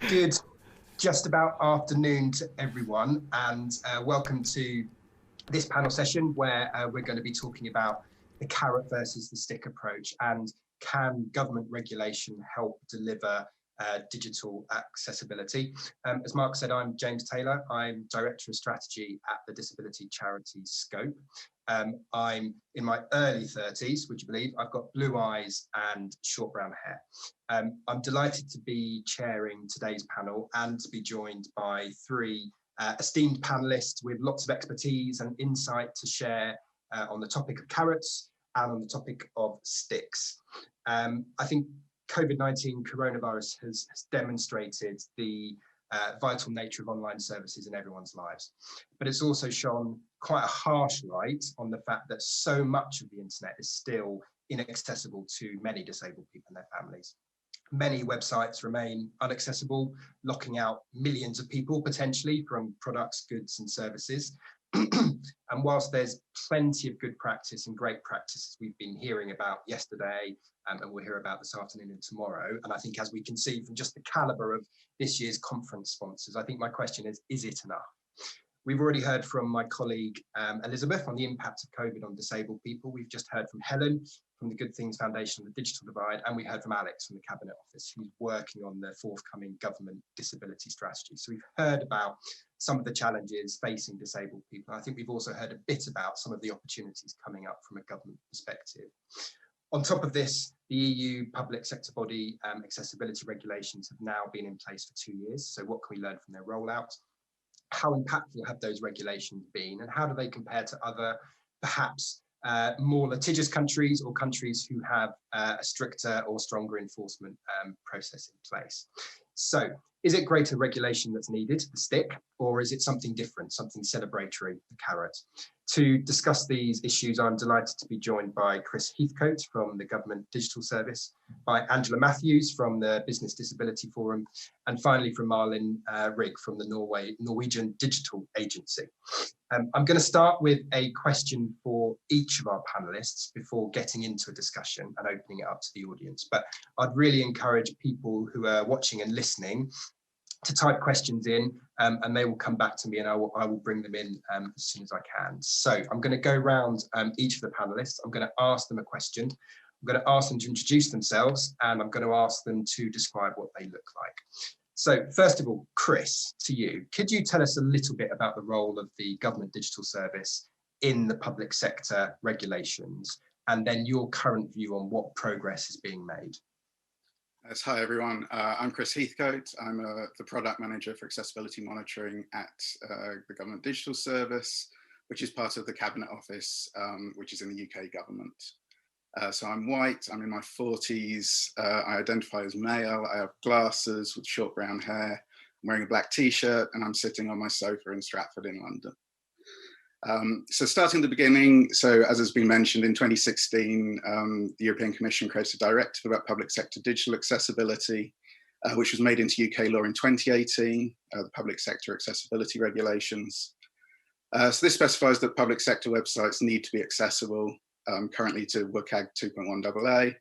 Good, just about afternoon to everyone, and welcome to this panel session where we're going to be talking about the carrot versus the stick approach and can government regulation help deliver digital accessibility. As Mark said, I'm James Taylor. I'm Director of Strategy at the disability charity Scope. I'm in my early 30s, would you believe? I've got blue eyes and short brown hair. I'm delighted to be chairing today's panel and to be joined by three esteemed panelists with lots of expertise and insight to share on the topic of carrots and on the topic of sticks. I think COVID-19 coronavirus has demonstrated the vital nature of online services in everyone's lives. But it's also shone quite a harsh light on the fact that so much of the internet is still inaccessible to many disabled people and their families. Many websites remain inaccessible, locking out millions of people potentially from products, goods and services. And whilst there's plenty of good practice and great practices we've been hearing about yesterday, and we'll hear about this afternoon and tomorrow, and I think as we can see from just the calibre of this year's conference sponsors, I think my question is it enough? We've already heard from my colleague Elizabeth on the impact of COVID on disabled people. We've just heard from Helen from the Good Things Foundation on the Digital Divide, and we heard from Alex from the Cabinet Office, who's working on the forthcoming government disability strategy. So we've heard about some of the challenges facing disabled people. I think we've also heard a bit about some of the opportunities coming up from a government perspective. On top of this, the EU public sector body accessibility regulations have now been in place for 2 years. So what can we learn from their rollout? How impactful have those regulations been, and how do they compare to other, perhaps more litigious countries or countries who have a stricter or stronger enforcement process in place? So is it greater regulation that's needed, the stick, or is it something different, something celebratory, the carrot? To discuss these issues, I'm delighted to be joined by Chris Heathcote from the Government Digital Service, by Angela Matthews from the Business Disability Forum, and finally from Malin Rygg from the Norwegian Digital Agency. I'm going to start with a question for each of our panelists before getting into a discussion and opening it up to the audience. But I'd really encourage people who are watching and listening to type questions in, and they will come back to me, and I will bring them in as soon as I can. So I'm going to go around each of the panelists. I'm going to ask them a question. I'm going to ask them to introduce themselves, and I'm going to ask them to describe what they look like. So first of all, Chris, to you, could you tell us a little bit about the role of the Government Digital Service in the public sector regulations, and then your current view on what progress is being made? Yes, hi everyone, I'm Chris Heathcote. I'm the product manager for accessibility monitoring at the Government Digital Service, which is part of the Cabinet Office, which is in the UK government. So I'm white, I'm in my 40s, I identify as male, I have glasses with short brown hair, I'm wearing a black t-shirt, and I'm sitting on my sofa in Stratford in London. So starting at the beginning, so as has been mentioned, in 2016, the European Commission created a directive about public sector digital accessibility, which was made into UK law in 2018, the Public Sector Accessibility Regulations. So this specifies that public sector websites need to be accessible, currently to WCAG 2.1 AA,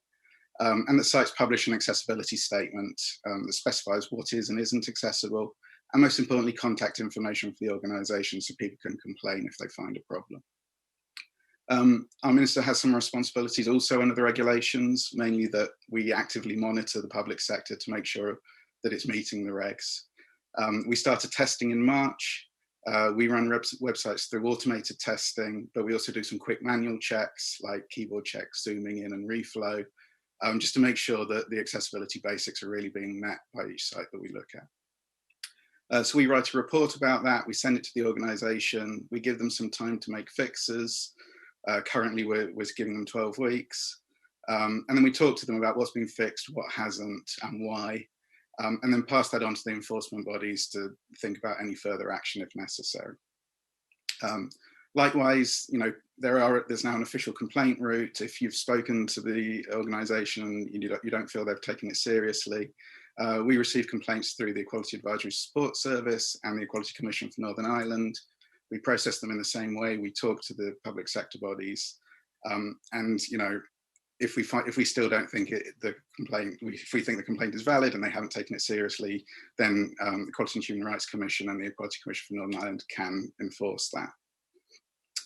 and that sites publish an accessibility statement that specifies what is and isn't accessible, and most importantly, contact information for the organisation so people can complain if they find a problem. Our minister has some responsibilities also under the regulations, mainly that we actively monitor the public sector to make sure that it's meeting the regs. We started testing in March. We run websites through automated testing, but we also do some quick manual checks like keyboard checks, zooming in and reflow, just to make sure that the accessibility basics are really being met by each site that we look at. So we write a report about that, we send it to the organisation, we give them some time to make fixes. Currently we're giving them 12 weeks. And then we talk to them about what's been fixed, what hasn't, and why. And then pass that on to the enforcement bodies to think about any further action if necessary. Likewise, you know, there's now an official complaint route. If you've spoken to the organisation and you don't feel they've taken it seriously, we receive complaints through the Equality Advisory Support Service and the Equality Commission for Northern Ireland. We process them in the same way. We talk to the public sector bodies, and you know, if we still don't think if we think the complaint is valid and they haven't taken it seriously, then the Equality and Human Rights Commission and the Equality Commission for Northern Ireland can enforce that.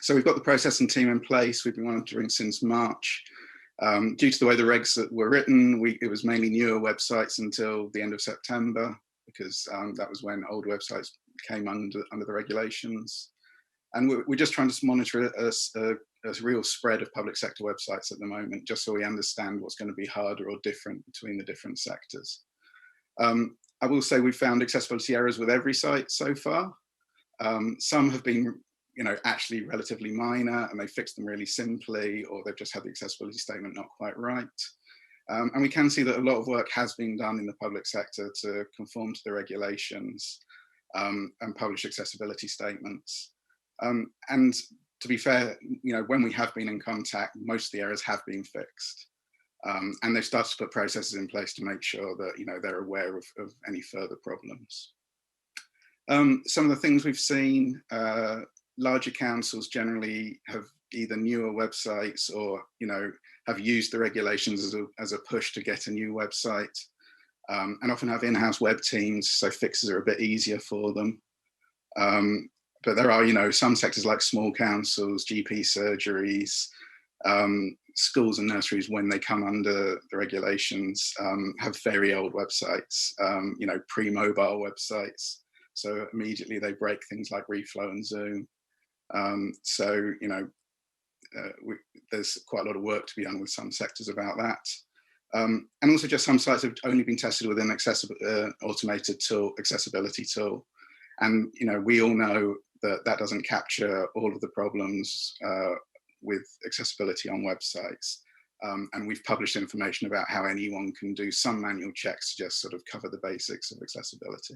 So we've got the process and team in place. We've been monitoring since March. Due to the way the regs were written, it was mainly newer websites until the end of September, because that was when old websites came under the regulations. And we're just trying to monitor a real spread of public sector websites at the moment, just so we understand what's going to be harder or different between the different sectors. I will say we've found accessibility errors with every site so far. Some have been, actually relatively minor, and they fixed them really simply, or they've just had the accessibility statement not quite right. And we can see that a lot of work has been done in the public sector to conform to the regulations and publish accessibility statements. And to be fair, when we have been in contact, most of the errors have been fixed. And they've started to put processes in place to make sure that they're aware of any further problems. Some of the things we've seen, larger councils generally have either newer websites or have used the regulations as a push to get a new website, and often have in-house web teams, so fixes are a bit easier for them. But there are some sectors like small councils, GP surgeries, schools and nurseries, when they come under the regulations, have very old websites, pre-mobile websites. So immediately they break things like Reflow and Zoom. There's quite a lot of work to be done with some sectors about that. And also just some sites have only been tested with an automated tool, accessibility tool. And we all know that doesn't capture all of the problems with accessibility on websites. And we've published information about how anyone can do some manual checks to just sort of cover the basics of accessibility.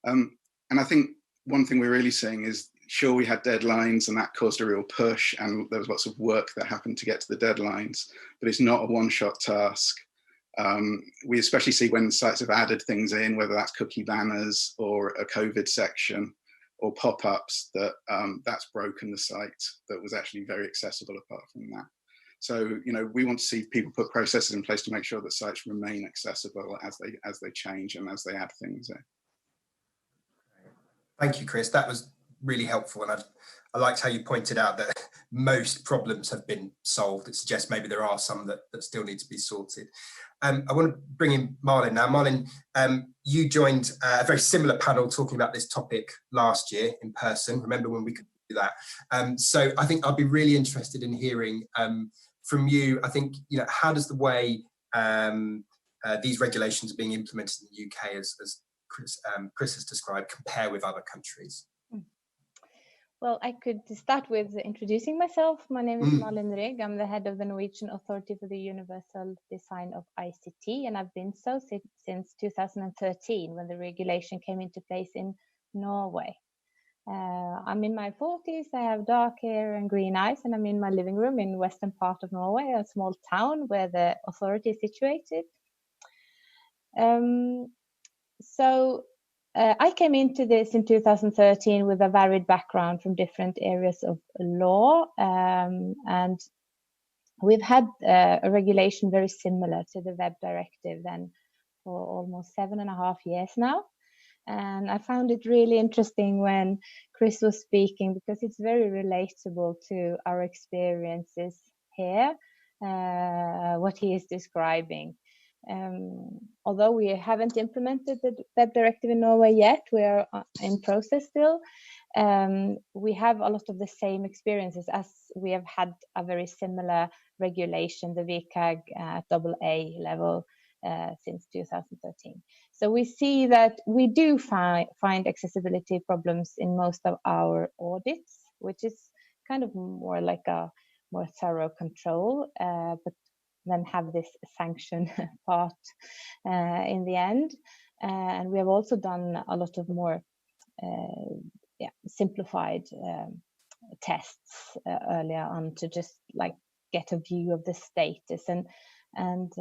And I think one thing we're really seeing is, sure, we had deadlines and that caused a real push, and there was lots of work that happened to get to the deadlines, but it's not a one-shot task. We especially see when sites have added things in, whether that's cookie banners or a COVID section or pop-ups, that's broken the site that was actually very accessible apart from that. So, we want to see people put processes in place to make sure that sites remain accessible as they change and as they add things in. Thank you, Chris. That was really helpful. And I liked how you pointed out that most problems have been solved. It suggests maybe there are some that still need to be sorted. I want to bring in Malin now. Malin, you joined a very similar panel talking about this topic last year in person. Remember when we could do that? So I think I'd be really interested in hearing from you. I think, how does the way these regulations are being implemented in the UK, as Chris has described, compare with other countries? Well, I could start with introducing myself. My name is Malin Rygg. I'm the head of the Norwegian Authority for the Universal Design of ICT, and I've been so since 2013, when the regulation came into place in Norway. I'm in my 40s, I have dark hair and green eyes, and I'm in my living room in western part of Norway, a small town where the authority is situated. I came into this in 2013 with a varied background from different areas of law, and we've had a regulation very similar to the Web Directive then for almost 7.5 years now. And I found it really interesting when Chris was speaking, because it's very relatable to our experiences here, what he is describing. Although we haven't implemented the Web Directive in Norway yet, we are in process still. We have a lot of the same experiences, as we have had a very similar regulation, the WCAG at AA level since 2013. So we see that we do find accessibility problems in most of our audits, which is kind of more like a more thorough control, but then have this sanction part in the end. And we have also done a lot of more simplified tests earlier on to just like get a view of the status. And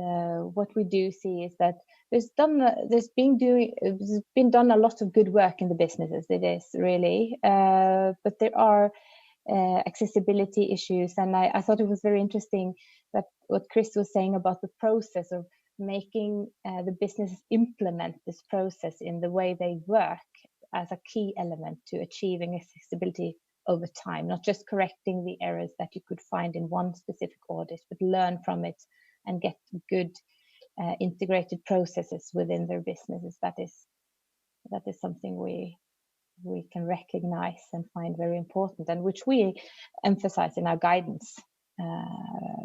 what we do see is that there's been done a lot of good work in the businesses. It is really, but there are accessibility issues. And I thought it was very interesting that what Chris was saying about the process of making the businesses implement this process in the way they work as a key element to achieving accessibility over time, not just correcting the errors that you could find in one specific audit, but learn from it and get good integrated processes within their businesses. That is something we can recognize and find very important, and which we emphasize in our guidance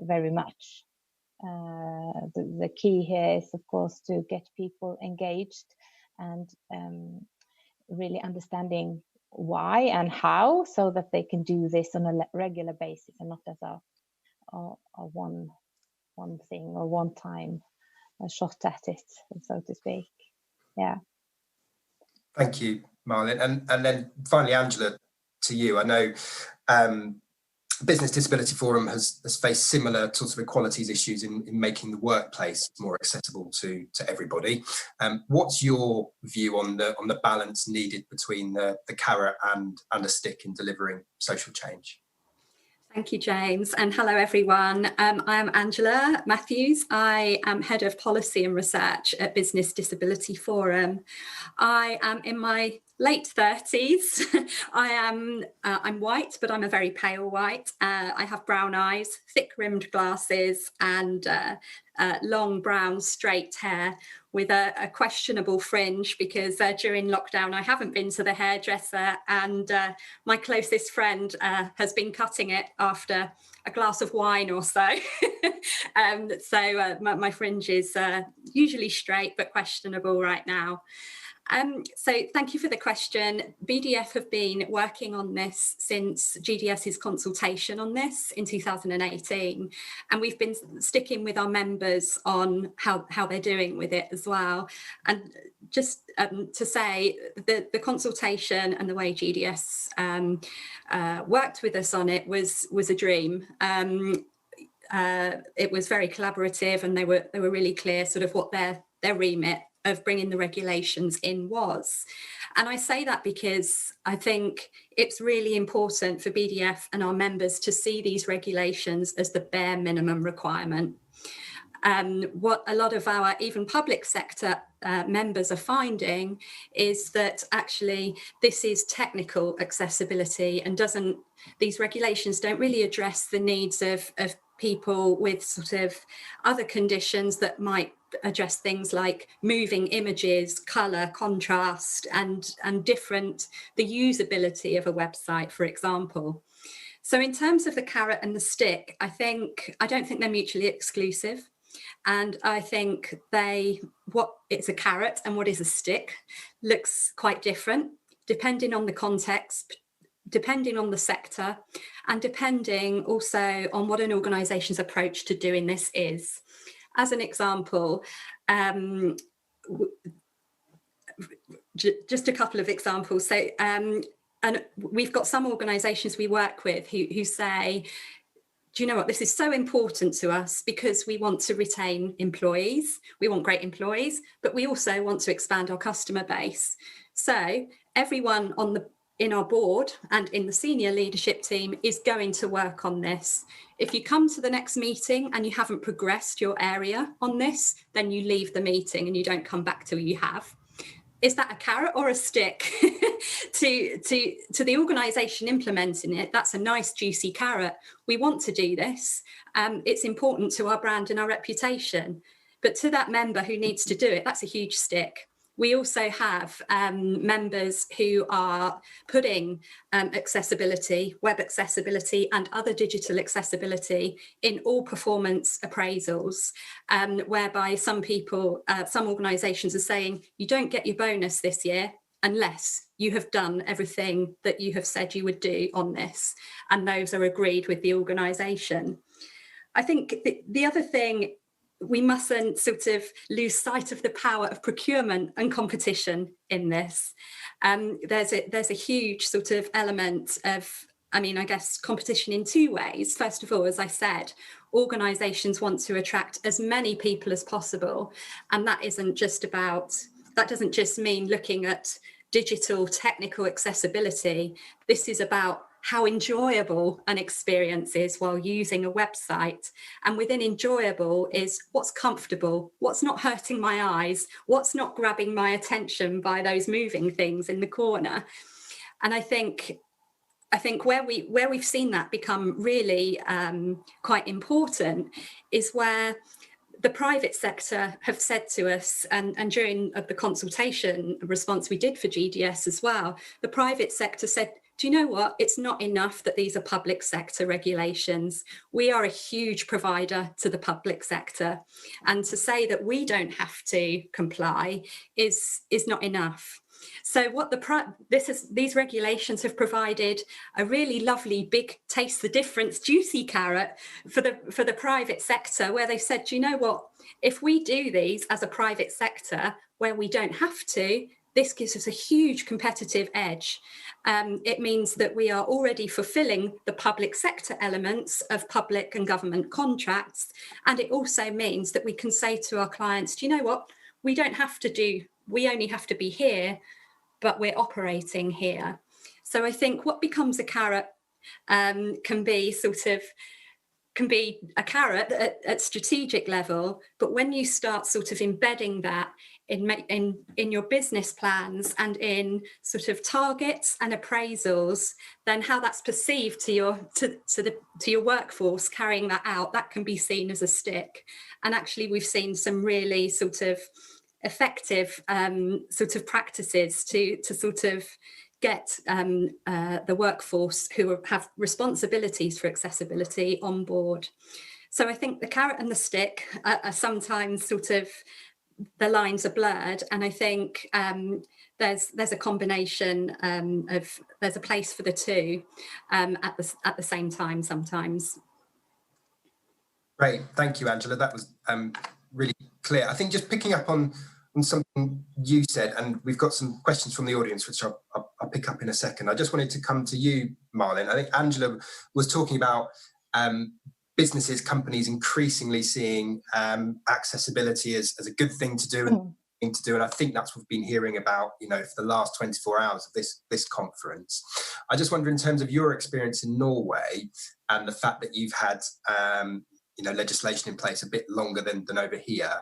very much. The key here is, of course, to get people engaged and really understanding why and how, so that they can do this on a regular basis and not as a one thing or one time a shot at it, so to speak. Yeah. Thank you, Malin. And then finally, Angela, to you. I know Business Disability Forum has faced similar sorts of equalities issues in making the workplace more accessible to everybody. What's your view on the balance needed between the carrot and a stick in delivering social change? Thank you, James, and hello everyone. I am Angela Matthews. I am Head of Policy and Research at Business Disability Forum. I am in my late 30s. I'm white, but I'm a very pale white. I have brown eyes, thick rimmed glasses, and long brown straight hair with a questionable fringe, because during lockdown I haven't been to the hairdresser, and my closest friend has been cutting it after a glass of wine or so. So my fringe is usually straight but questionable right now. So thank you for the question. BDF have been working on this since GDS's consultation on this in 2018, and we've been sticking with our members on how they're doing with it as well. And just to say, the consultation and the way GDS worked with us on it was a dream. It was very collaborative, and they were really clear sort of what their remit of bringing the regulations in was. And I say that because I think it's really important for BDF and our members to see these regulations as the bare minimum requirement. What a lot of our even public sector members are finding is that actually this is technical accessibility, and these regulations don't really address the needs of people with sort of other conditions that might address things like moving images, colour, contrast, and the usability of a website, for example. So in terms of the carrot and the stick, I don't think they're mutually exclusive. And I think what is a carrot and what is a stick looks quite different, depending on the context, depending on the sector, and depending also on what an organisation's approach to doing this is. As an example, just a couple of examples. So, and we've got some organisations we work with who say, do you know what, this is so important to us because we want to retain employees, we want great employees, but we also want to expand our customer base. So everyone in our board and in the senior leadership team is going to work on this. If you come to the next meeting and you haven't progressed your area on this, then you leave the meeting and you don't come back till you have. Is that a carrot or a stick? to the organisation implementing it, that's a nice juicy carrot. We want to do this. It's important to our brand and our reputation. But to that member who needs to do it, that's a huge stick. We also have members who are putting accessibility, web accessibility and other digital accessibility in all performance appraisals, whereby some organisations are saying you don't get your bonus this year unless you have done everything that you have said you would do on this, and those are agreed with the organisation. I think the other thing, we mustn't sort of lose sight of the power of procurement and competition in this. There's a huge sort of element of, I guess, competition in two ways. First of all, as I said, organisations want to attract as many people as possible. And that doesn't just mean looking at digital technical accessibility. This is about how enjoyable an experience is while using a website. And within enjoyable is what's comfortable, what's not hurting my eyes, what's not grabbing my attention by those moving things in the corner. And I think where we've seen that become really quite important is where the private sector have said to us, and during the consultation response we did for GDS as well, the private sector said, do you know what? It's not enough that these are public sector regulations. We are a huge provider to the public sector. And to say that we don't have to comply is not enough. So what these regulations have provided a really lovely, big, taste the difference, juicy carrot for the private sector, where they've said, do you know what? If we do these as a private sector where we don't have to, this gives us a huge competitive edge. It means that we are already fulfilling the public sector elements of public and government contracts. And it also means that we can say to our clients, do you know what? We only have to be here, but we're operating here. So I think what becomes a carrot can be a carrot at strategic level, but when you start sort of embedding that in your business plans and in sort of targets and appraisals, then how that's perceived to your workforce carrying that out, that can be seen as a stick. And actually we've seen some really sort of effective sort of practices to sort of get the workforce who have responsibilities for accessibility on board. So I think the carrot and the stick are sometimes sort of, the lines are blurred, and I think there's a combination of, there's a place for the two at the same time sometimes. Great, thank you, Angela. That was really clear. I think just picking up on something you said, and we've got some questions from the audience, which I'll pick up in a second. I just wanted to come to you, Malin. I think Angela was talking about businesses, companies increasingly seeing accessibility as a good thing to do and I think that's what we've been hearing about, for the last 24 hours of this conference. I just wonder, in terms of your experience in Norway and the fact that you've had legislation in place a bit longer than over here,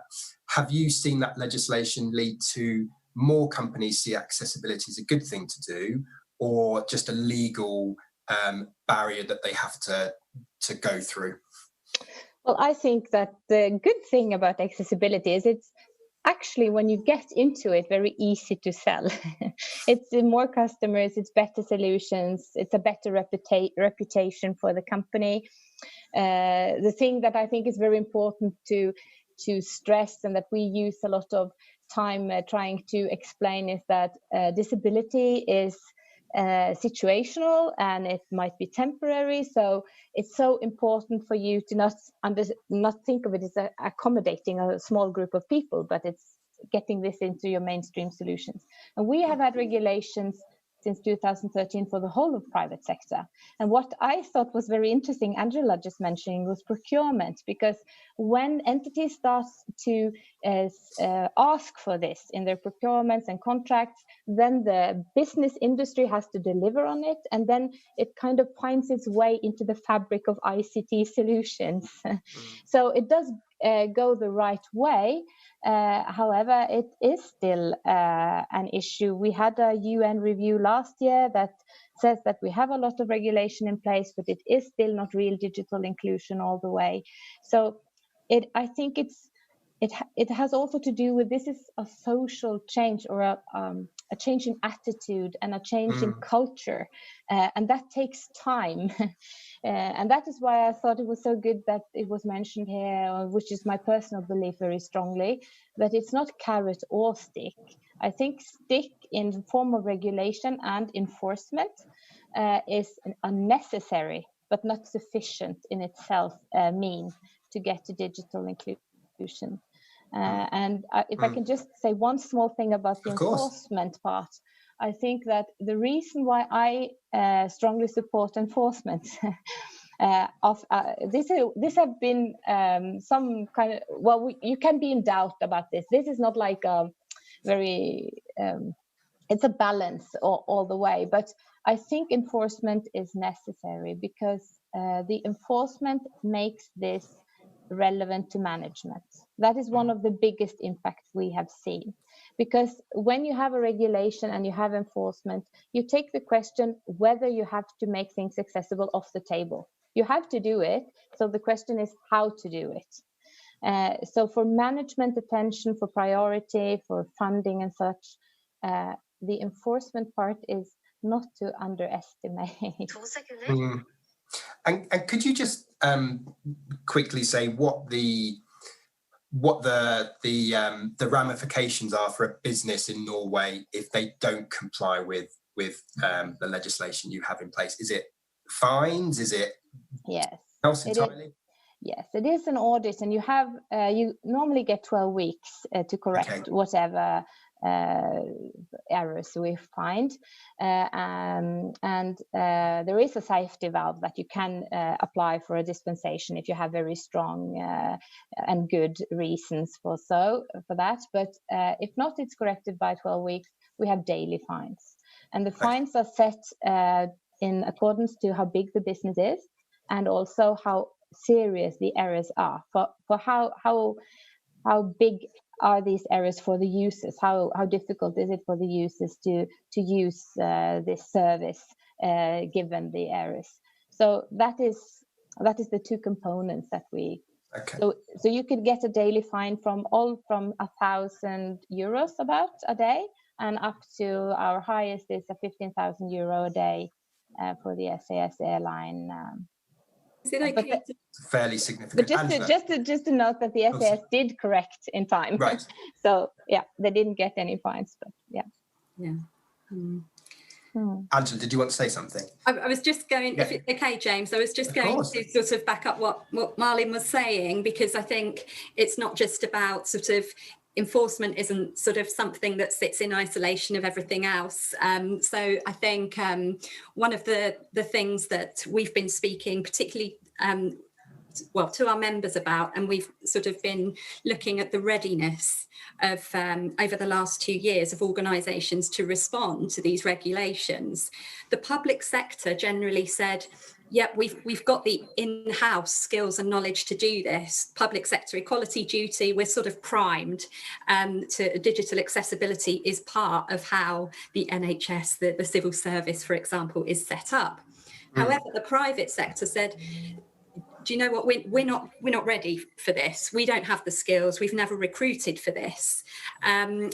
have you seen that legislation lead to more companies see accessibility as a good thing to do, or just a legal barrier that they have to go through? Well, I think that the good thing about accessibility is it's actually, when you get into it, very easy to sell. It's more customers, it's better solutions, it's a better reputation for the company. The thing that I think is very important to stress, and that we use a lot of time trying to explain, is that disability is situational and it might be temporary. So it's so important for you to not think of it as accommodating a small group of people, but it's getting this into your mainstream solutions. And we have had regulations since 2013 for the whole of private sector. And what I thought was very interesting, Angela just mentioning, was procurement, because when entities start to ask for this in their procurements and contracts, then the business industry has to deliver on it, and then it kind of finds its way into the fabric of ICT solutions. So it does go the right way. However, it is still an issue. We had a UN review last year that says that we have a lot of regulation in place, but it is still not real digital inclusion all the way. So I think it has also to do with, this is a social change, or a change in attitude and a change in culture, and that takes time. And that is why I thought it was so good that it was mentioned here, which is my personal belief very strongly, that it's not carrot or stick. I think stick in the form of regulation and enforcement is unnecessary, but not sufficient in itself mean to get to digital inclusion. If I can just say one small thing about the enforcement part, I think that the reason why I strongly support enforcement this have been some kind of, well, you can be in doubt about this. This is not like a very it's a balance all the way. But I think enforcement is necessary because the enforcement makes this relevant to management. That is one of the biggest impacts we have seen. Because when you have a regulation and you have enforcement, you take the question whether you have to make things accessible off the table. You have to do it. So the question is how to do it. So for management attention, for priority, for funding and such, the enforcement part is not to underestimate. And could you just quickly say what the ramifications are for a business in Norway if they don't comply with the legislation you have in place? Is it fines? Is it else entirely? Yes, it is an audit, and you have you normally get 12 weeks to correct whatever errors we find, and there is a safety valve that you can apply for a dispensation if you have very strong and good reasons for that. But if not, it's corrected by 12 weeks. We have daily fines, and the fines are set in accordance to how big the business is, and also how serious the errors are. For how big are these errors for the users? How difficult is it for the users to use this service given the errors? So that is the two components that we. So you could get a daily fine from 1,000 euros about a day, and up to our highest is a 15,000 euro a day for the SAS airline. Is it okay? Fairly significant. But just to note that the SAS did correct in time. Right. So yeah, they didn't get any fines, but yeah. Angela, did you want to say something? I was just going, if it's okay, James, I was just going to sort of back up what Malin was saying, because I think it's not just about sort of enforcement isn't sort of something that sits in isolation of everything else. So I think one of the things that we've been speaking particularly to our members about, and we've sort of been looking at the readiness of over the last 2 years of organisations to respond to these regulations. The public sector generally said, yep, we've got the in-house skills and knowledge to do this. Public sector equality duty, we're sort of primed. To digital accessibility is part of how the NHS, the civil service, for example, is set up. However, the private sector said, do you know what, we're not ready for this. We don't have the skills. We've never recruited for this. And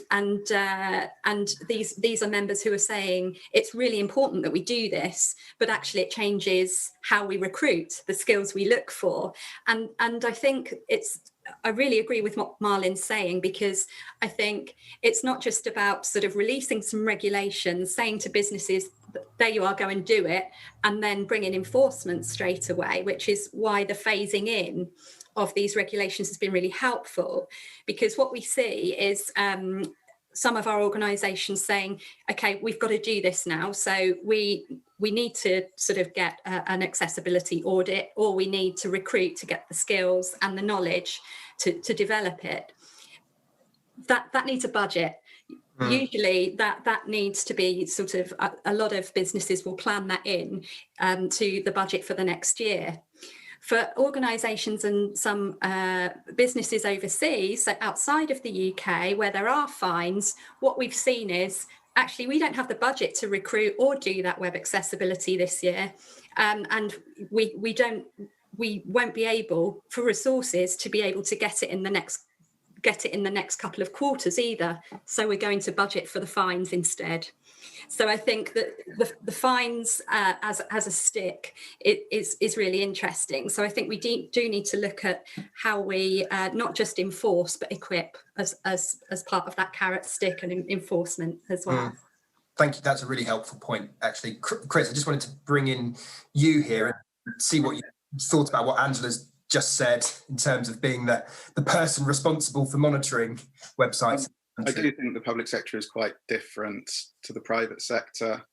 these are members who are saying it's really important that we do this, but actually it changes how we recruit, the skills we look for. And I think I really agree with what Malin's saying, because I think it's not just about sort of releasing some regulations, saying to businesses, there you are, go and do it, and then bring in enforcement straight away, which is why the phasing in of these regulations has been really helpful. Because what we see is some of our organisations saying, okay, we've got to do this now, so we need to sort of get an accessibility audit, or we need to recruit to get the skills and the knowledge to develop it. That needs a budget. Usually that needs to be sort of, a lot of businesses will plan that in to the budget for the next year. For organisations and some businesses overseas, so outside of the UK, where there are fines, what we've seen is actually we don't have the budget to recruit or do that web accessibility this year, and we won't be able, for resources, to be able to get it in the next couple of quarters either. So we're going to budget for the fines instead. So I think that the fines as a stick is really interesting. So I think we do need to look at how we not just enforce but equip as part of that carrot stick and enforcement as well. Thank you. That's a really helpful point, actually. Chris, I just wanted to bring in you here and see what you thought about what Angela's just said in terms of being the person responsible for monitoring websites. I do think the public sector is quite different to the private sector.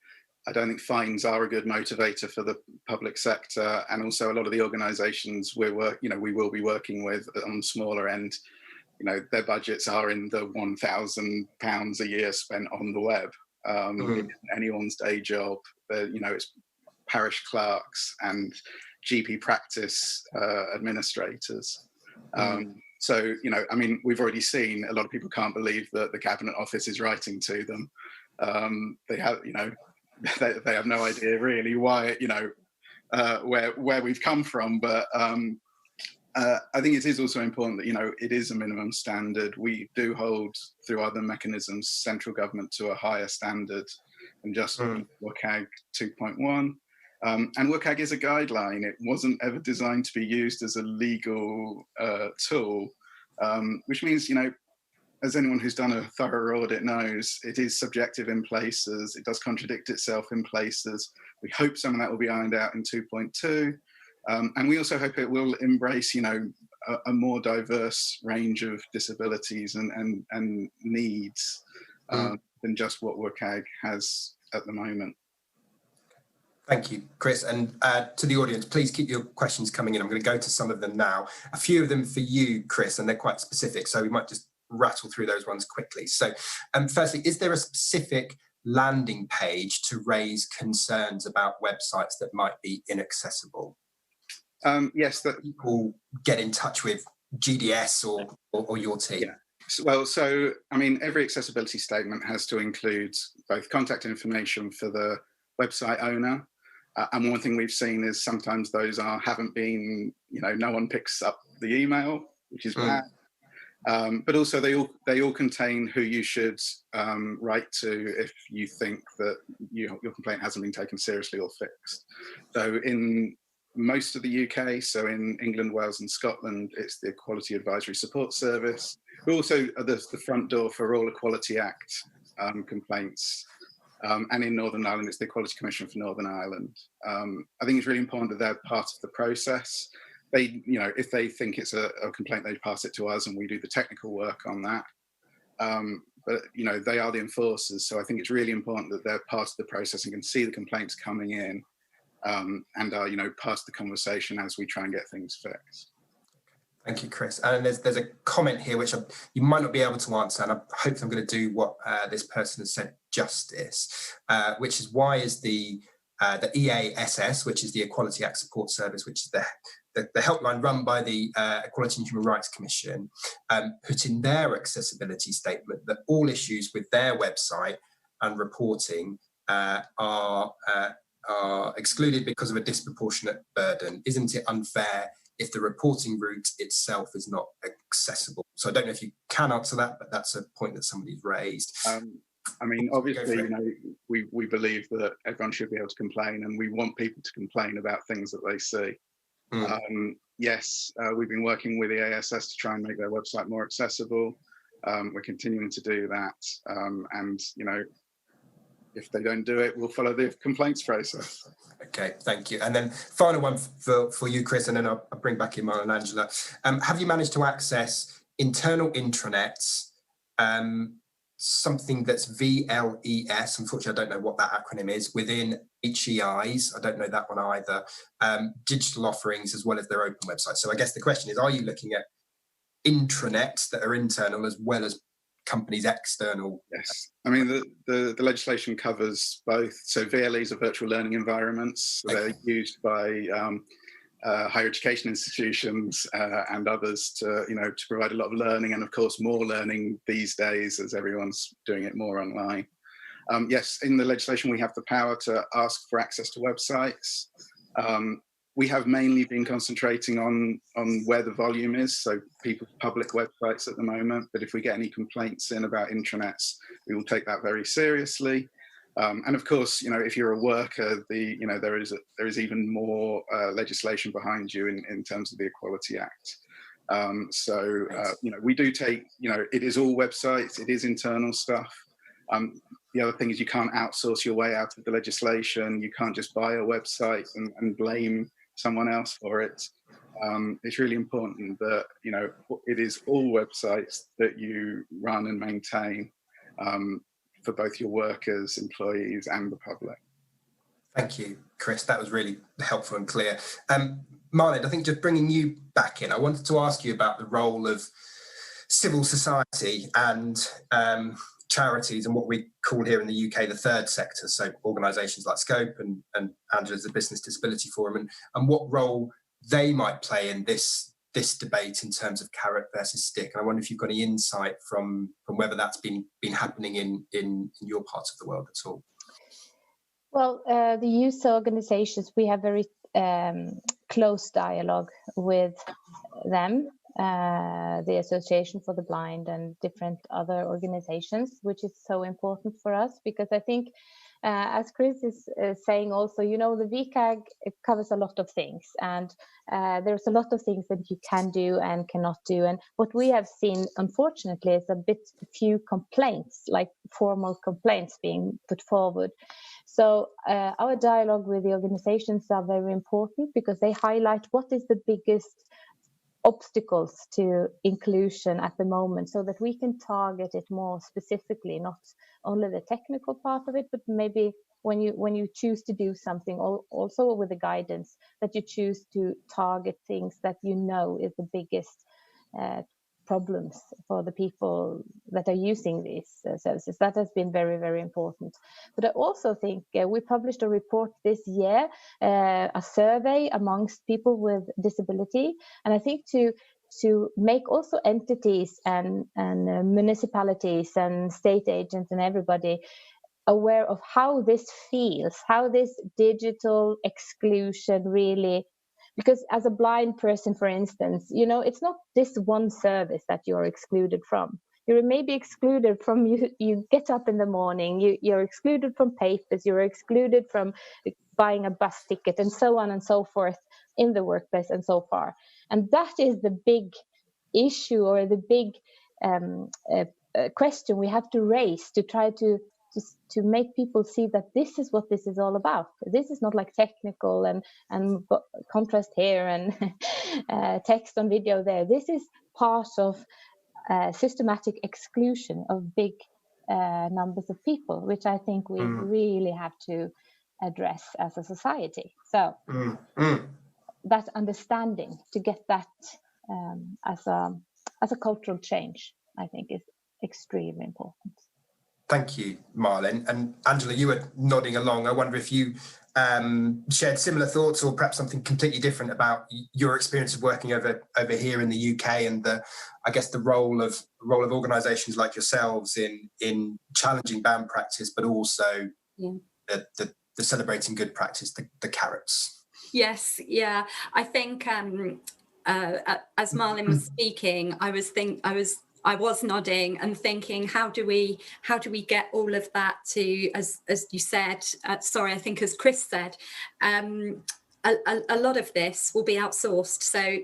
I don't think fines are a good motivator for the public sector, and also a lot of the organisations we will be working with on the smaller end, their budgets are in the £1,000 a year spent on the web. It isn't anyone's day job. It's parish clerks and GP practice administrators. So, we've already seen a lot of people can't believe that the Cabinet Office is writing to them. They have, they have no idea really why, where we've come from. But I think it is also important that, it is a minimum standard. We do hold, through other mechanisms, central government to a higher standard than just WCAG 2.1. And WCAG is a guideline. It wasn't ever designed to be used as a legal tool, which means, as anyone who's done a thorough audit knows, it is subjective in places. It does contradict itself in places. We hope some of that will be ironed out in 2.2. And we also hope it will embrace, a more diverse range of disabilities and needs than just what WCAG has at the moment. Thank you, Chris. And to the audience, please keep your questions coming in. I'm going to go to some of them now. A few of them for you, Chris, and they're quite specific, so we might just rattle through those ones quickly. So firstly, is there a specific landing page to raise concerns about websites that might be inaccessible? Yes. People get in touch with GDS or your team? Yeah. So, every accessibility statement has to include both contact information for the website owner, and one thing we've seen is sometimes those haven't been, no one picks up the email, which is bad. But also they all contain who you should write to if you think that your complaint hasn't been taken seriously or fixed. So in most of the UK, so in England, Wales and Scotland, it's the Equality Advisory Support Service, who also are the front door for all Equality Act complaints. And in Northern Ireland, it's the Equality Commission for Northern Ireland. I think it's really important that they're part of the process. They, if they think it's a complaint, they pass it to us and we do the technical work on that. But, they are the enforcers. So I think it's really important that they're part of the process and can see the complaints coming in and are, part of the conversation as we try and get things fixed. Thank you, Chris. And there's a comment here which you might not be able to answer, and I hope I'm going to do what this person has said justice, which is why is the EASS, which is the Equality Act Support Service, which is the helpline run by the Equality and Human Rights Commission, put in their accessibility statement that all issues with their website and reporting are excluded because of a disproportionate burden. Isn't it unfair if the reporting route itself is not accessible? So I don't know if you can answer that, but that's a point that somebody's raised. Obviously, we believe that everyone should be able to complain, and we want people to complain about things that they see. Yes, we've been working with the ASS to try and make their website more accessible. We're continuing to do that. And, if they don't do it, we'll follow the complaints process. Okay, thank you. And then final one for you, Chris, and then I'll bring back in Malin and Angela. Have you managed to access internal intranets, something that's VLES, unfortunately I don't know what that acronym is, within HEIs, I don't know that one either, digital offerings as well as their open website? So I guess the question is, are you looking at intranets that are internal as well as companies external? Yes, the legislation covers both. So VLEs are virtual learning environments. So they're used by higher education institutions and others to provide a lot of learning, and of course more learning these days as everyone's doing it more online. Yes, in the legislation we have the power to ask for access to websites. We have mainly been concentrating on where the volume is, so people's public websites at the moment. But if we get any complaints in about intranets, we will take that very seriously. And of course, if you're a worker, there is even more legislation behind you in terms of the Equality Act. We do take, it is all websites, it is internal stuff. The other thing is you can't outsource your way out of the legislation. You can't just buy a website and blame someone else for it. It's really important that, it is all websites that you run and maintain for both your workers, employees and the public. Thank you, Chris. That was really helpful and clear. Malin, I think just bringing you back in, I wanted to ask you about the role of civil society and charities and what we call here in the UK the third sector, so organisations like Scope and Angela's the Business Disability Forum, and what role they might play in this debate in terms of carrot versus stick. And I wonder if you've got any insight from whether that's been happening in your parts of the world at all. Well, the youth organisations, we have very close dialogue with them, the Association for the Blind and different other organisations, which is so important for us, because I think, as Chris is saying also, you know, the VCAG, it covers a lot of things, and there's a lot of things that you can do and cannot do. And what we have seen, unfortunately, is a few complaints, like formal complaints being put forward. So our dialogue with the organizations are very important, because they highlight what is the biggest obstacles to inclusion at the moment, so that we can target it more specifically, not only the technical part of it, but maybe when you choose to do something, also with the guidance, that you choose to target things that you know is the biggest problems for the people that are using these services. That has been very, very important. But I also think we published a report this year, a survey amongst people with disability, and I think to make also entities and municipalities and state agents and everybody aware of how this feels, how this digital exclusion really. Because as a blind person, for instance, you know, it's not this one service that you're excluded from. You're maybe excluded from, you get up in the morning, you're excluded from papers, you're excluded from buying a bus ticket, and so on and so forth in the workplace and so far. And that is the big issue, or the big question we have to raise, to try to make people see that this is what this is all about. This is not like technical and contrast here and text on video there. This is part of systematic exclusion of big numbers of people, which I think we really have to address as a society. So that understanding, to get that as a cultural change, I think is extremely important. Thank you, Malin. And Angela, you were nodding along. I wonder if you shared similar thoughts, or perhaps something completely different about your experience of working over here in the UK, and the role of organisations like yourselves in challenging band practice, but also the celebrating good practice, the carrots. Yes, yeah. I think as Malin was speaking, I was nodding and thinking, how do we get all of that to, as you said, sorry, I think as Chris said, a lot of this will be outsourced. So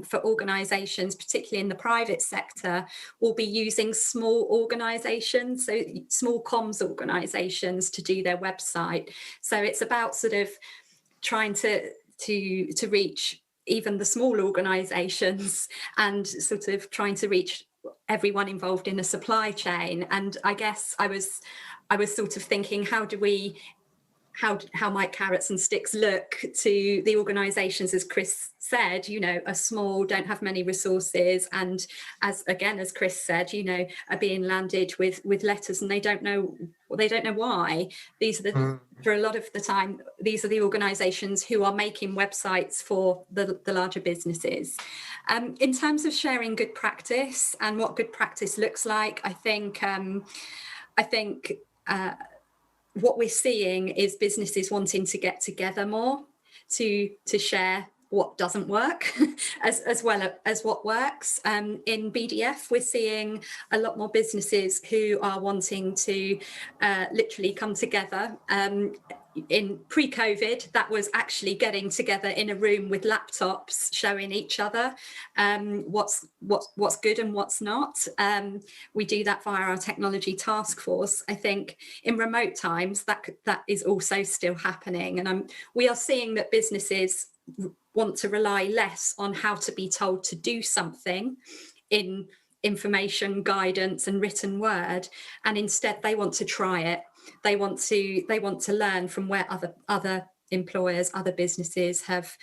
for organisations, particularly in the private sector, will be using small organisations, so small comms organisations, to do their website. So it's about sort of trying to reach even the small organisations, and sort of trying to reach everyone involved in the supply chain. And I guess I was sort of thinking, how might carrots and sticks look to the organisations, as Chris said, you know, are small, don't have many resources, and as Chris said, you know, are being landed with letters, and they don't know why. These are for a lot of the time, these are the organisations who are making websites for the larger businesses. In terms of sharing good practice and what good practice looks like, I think what we're seeing is businesses wanting to get together more to share what doesn't work as well as what works. In BDF, we're seeing a lot more businesses who are wanting to literally come together. In pre-COVID, that was actually getting together in a room with laptops, showing each other what's good and what's not. We do that via our technology task force. I think in remote times that is also still happening, and we are seeing that businesses want to rely less on how to be told to do something in information, guidance and written word, and instead they want to try it. They want to learn from where other employers, other businesses have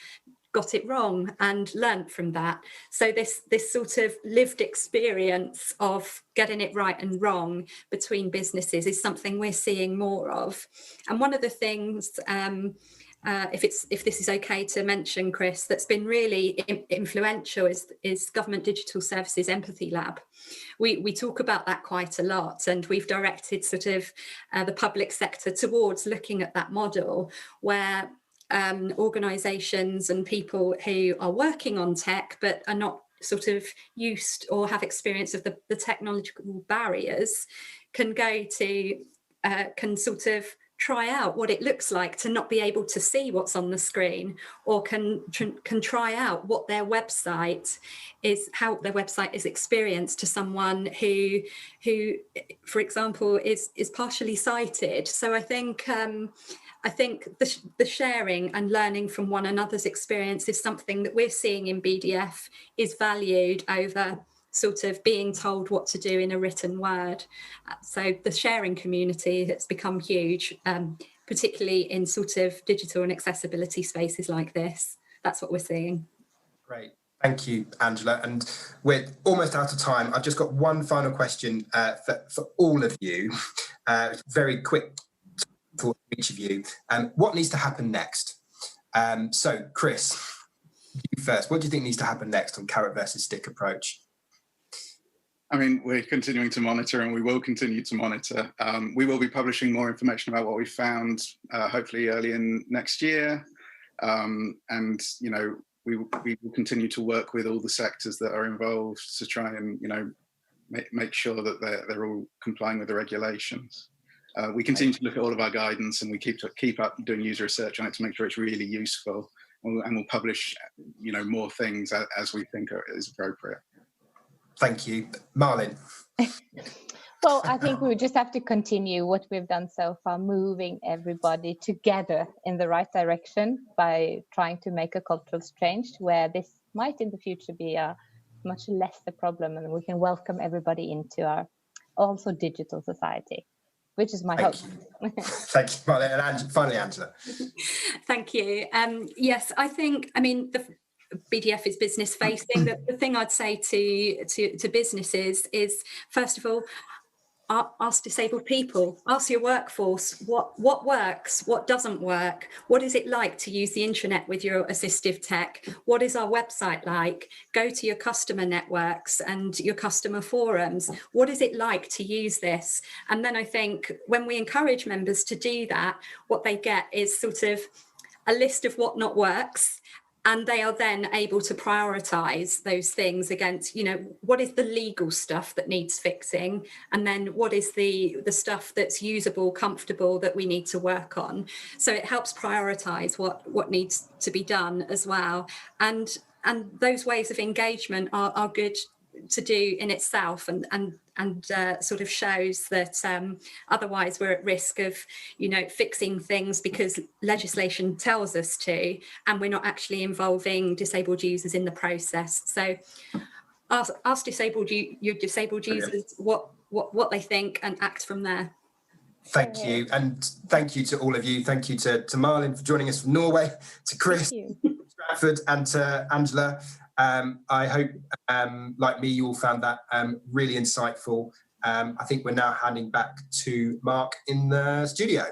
got it wrong and learnt from that. So this sort of lived experience of getting it right and wrong between businesses is something we're seeing more of. And one of the things, if this is okay to mention, Chris, that's been really influential is Government Digital Services Empathy Lab. We talk about that quite a lot, and we've directed sort of the public sector towards looking at that model where organisations and people who are working on tech but are not sort of used or have experience of the technological barriers can go to can sort of try out what it looks like to not be able to see what's on the screen, or can try out what their website is, how their website is experienced to someone who for example is partially sighted. So I think the sharing and learning from one another's experience is something that we're seeing in BDF is valued over sort of being told what to do in a written word. So the sharing community has become huge, particularly in sort of digital and accessibility spaces like this. That's what we're seeing. Great. Thank you, Angela. And we're almost out of time. I've just got one final question for all of you. Very quick for each of you. What needs to happen next? So, Chris, you first. What do you think needs to happen next on carrot versus stick approach? I mean, we're continuing to monitor, and we will continue to monitor. We will be publishing more information about what we found, hopefully early in next year. And, you know, we will continue to work with all the sectors that are involved to try and, you know, make sure that they're all complying with the regulations. We continue to look at all of our guidance, and we keep up doing user research on it to make sure it's really useful. And we'll publish, you know, more things as we think is appropriate. Thank you. Malin. Well, I think we just have to continue what we've done so far, moving everybody together in the right direction by trying to make a cultural change where this might in the future be a much less a problem, and we can welcome everybody into our also digital society, which is my hope. Thank you, Malin. And finally, Angela. Thank you. Yes, I mean, the BDF is business facing. The thing I'd say to businesses is, first of all, ask disabled people, ask your workforce what works, what doesn't work, what is it like to use the intranet with your assistive tech, what is our website like, go to your customer networks and your customer forums, what is it like to use this? And then I think when we encourage members to do that, what they get is sort of a list of what not works, and they are then able to prioritise those things against, you know, what is the legal stuff that needs fixing, and then what is the stuff that's usable, comfortable, that we need to work on. So it helps prioritise what needs to be done as well. And those ways of engagement are good to do in itself, and sort of shows that otherwise we're at risk of, you know, fixing things because legislation tells us to, and we're not actually involving disabled users in the process. So ask your disabled users what they think and act from there. Thank you, and thank you to all of you. Thank you to Malin for joining us from Norway, to Chris from Stratford, and to Angela. I hope, like me, you all found that really insightful. I think we're now handing back to Mark in the studio.